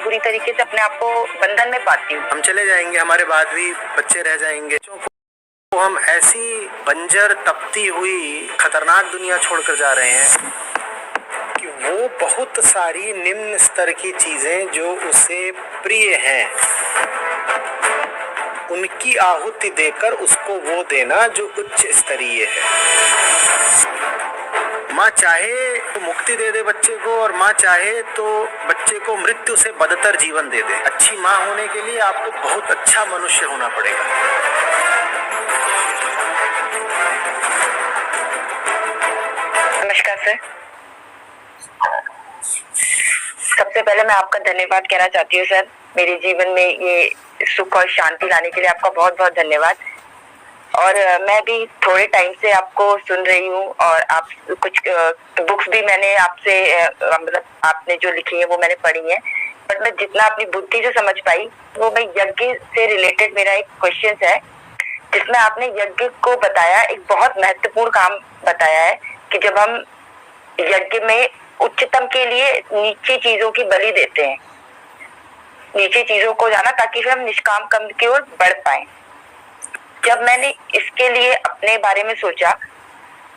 बुरी तरीके से अपने आप को बंधन में पाती हूँ। हम चले जाएंगे, हमारे बाद भी बच्चे रह जाएंगे, तो हम ऐसी बंजर तपती हुई खतरनाक दुनिया छोड़कर जा रहे हैं कि वो बहुत सारी निम्न स्तर की चीजें जो उसे प्रिय हैं उनकी आहुति देकर उसको वो देना जो उच्च स्तरीय है। माँ चाहे तो मुक्ति दे दे बच्चे को, और माँ चाहे तो बच्चे को मृत्यु से बदतर जीवन दे दे। अच्छी माँ होने के लिए आपको बहुत अच्छा मनुष्य होना पड़ेगा। नमस्कार सर। सबसे पहले मैं आपका धन्यवाद कहना चाहती हूँ सर, मेरे जीवन में ये सुख और शांति लाने के लिए आपका बहुत बहुत धन्यवाद। और मैं भी थोड़े टाइम से आपको सुन रही हूँ, और आप कुछ बुक्स भी मैंने आपसे मतलब आपने जो लिखी है वो मैंने पढ़ी है, बट मैं जितना अपनी बुद्धि से समझ पाई वो मैं यज्ञ से रिलेटेड मेरा एक क्वेश्चन है, जिसमें आपने यज्ञ को बताया, एक बहुत महत्वपूर्ण काम बताया है कि जब हम यज्ञ में उच्चतम के लिए नीचे चीजों की बलि देते हैं, नीचे चीजों को जाना ताकि फिर हम निष्काम कर्म की ओर बढ़ पाए। जब मैंने इसके लिए अपने बारे में सोचा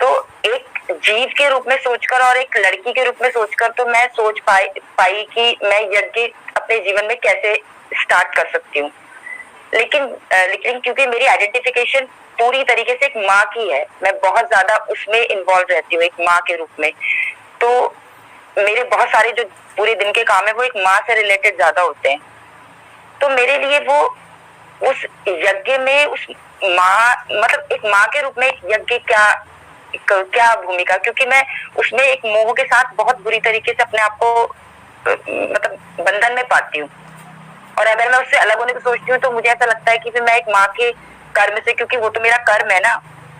तो एक जीव के रूप में सोचकर और एक लड़की के रूप में सोचकर तो मैं सोच पाई कि मैं यज्ञ अपने जीवन में कैसे स्टार्ट कर सकती हूँ। लेकिन क्योंकि मेरी आइडेंटिफिकेशन पूरी तरीके से एक माँ की है, मैं बहुत ज्यादा उसमें इन्वॉल्व रहती हूँ एक माँ के रूप में, तो मेरे बहुत सारे जो पूरे दिन के काम है वो एक माँ से रिलेटेड ज्यादा होते हैं। तो मेरे लिए वो उस यज्ञ में उस माँ मतलब एक माँ के रूप में एक यज्ञ क्या भूमिका, क्योंकि मैं उसमें एक मोह के साथ बहुत बुरी तरीके से अपने आप को मतलब बंधन में पाती हूँ, और अगर मैं उससे अलग होने की सोचती हूँ तो मुझे ऐसा लगता है कि फिर मैं एक माँ के कर्म से, क्योंकि वो तो मेरा कर्म है ना,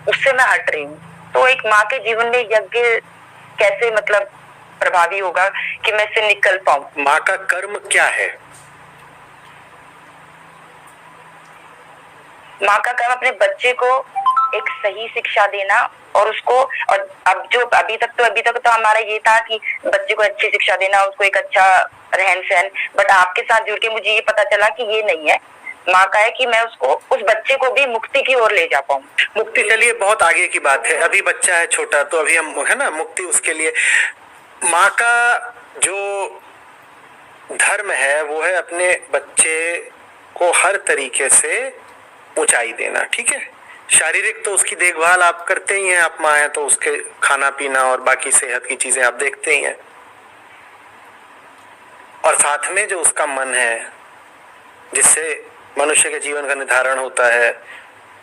उससे मैं हट रही हूँ। तो एक माँ के जीवन में यज्ञ कैसे मतलब प्रभावी होगा कि मैं इससे निकल पाऊँ? माँ का कर्म क्या है? माँ का कर्म अपने बच्चे को एक सही शिक्षा देना, और उसको, और अभी तक तो हमारा ये था कि बच्चे को अच्छी शिक्षा देना, उसको एक अच्छा रहन सहन, बट आपके साथ जुड़ के मुझे ये पता चला कि ये नहीं है। माँ का है कि मैं उसको, उस बच्चे को भी मुक्ति की ओर ले जा पाऊँ। मुक्ति चलिए बहुत आगे की बात है, अभी बच्चा है छोटा, तो अभी हम है ना मुक्ति उसके लिए। माँ का जो धर्म है वो है अपने बच्चे को हर तरीके से ऊंचाई देना, ठीक है। शारीरिक तो उसकी देखभाल आप करते ही हैं, आप माँ हैं तो उसके खाना पीना और बाकी सेहत की चीजें आप देखते ही हैं, और साथ में जो उसका मन है जिससे मनुष्य के जीवन का निर्धारण होता है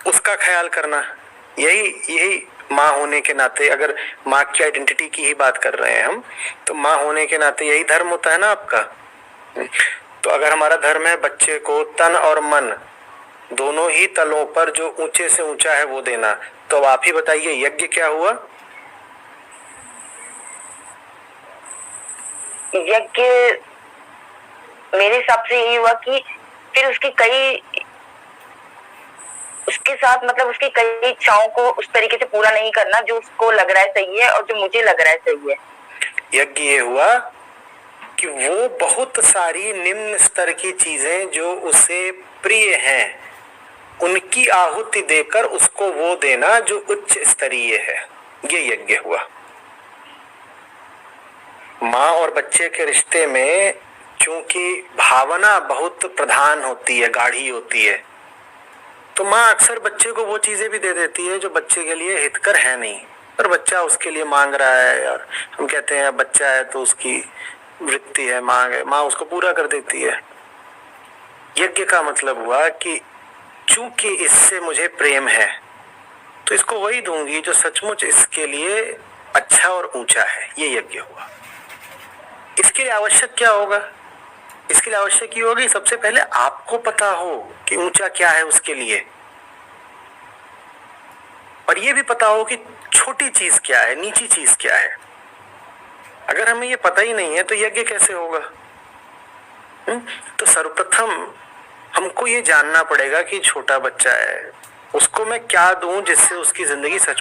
उसका ख्याल करना, यही माँ होने के नाते, अगर माँ की आइडेंटिटी की ही बात कर रहे हैं हम, तो माँ होने के नाते यही धर्म होता है ना आपका। तो अगर हमारा धर्म है बच्चे को तन और मन दोनों ही तलों पर जो ऊंचे से ऊंचा है वो देना, तो अब आप ही बताइए यज्ञ क्या हुआ? यज्ञ मेरे हिसाब से यही हुआ कि फिर उसके साथ मतलब उसकी कई इच्छाओं को उस तरीके से पूरा नहीं करना जो उसको लग रहा है सही है और जो मुझे लग रहा है सही है। यज्ञ ये हुआ कि वो बहुत सारी निम्न स्तर की चीजें जो उसे प्रिय हैं उनकी आहुति देकर उसको वो देना जो उच्च स्तरीय है, ये यज्ञ हुआ। माँ और बच्चे के रिश्ते में क्योंकि भावना बहुत प्रधान होती है, गाढ़ी होती है, तो माँ अक्सर बच्चे को वो चीजें भी दे देती है जो बच्चे के लिए हितकर है नहीं, पर बच्चा उसके लिए मांग रहा है, और हम कहते हैं बच्चा है तो उसकी वृत्ति है, मांग है, माँ उसको पूरा कर देती है। यज्ञ का मतलब हुआ कि चूंकि इससे मुझे प्रेम है तो इसको वही दूंगी जो सचमुच इसके लिए अच्छा और ऊंचा है, ये यज्ञ हुआ। इसके लिए आवश्यक क्या होगा? इसके लिए आवश्यक ये होगी सबसे पहले आपको पता हो कि ऊंचा क्या है उसके लिए, और ये भी पता हो कि छोटी चीज क्या है, नीची चीज क्या है। अगर हमें ये पता ही नहीं है तो यज्ञ कैसे होगा? तो सर्वप्रथम हमको ये जानना पड़ेगा कि छोटा बच्चा है, उसको मैं क्या दूं जिससे उसकी जिंदगी सचमुच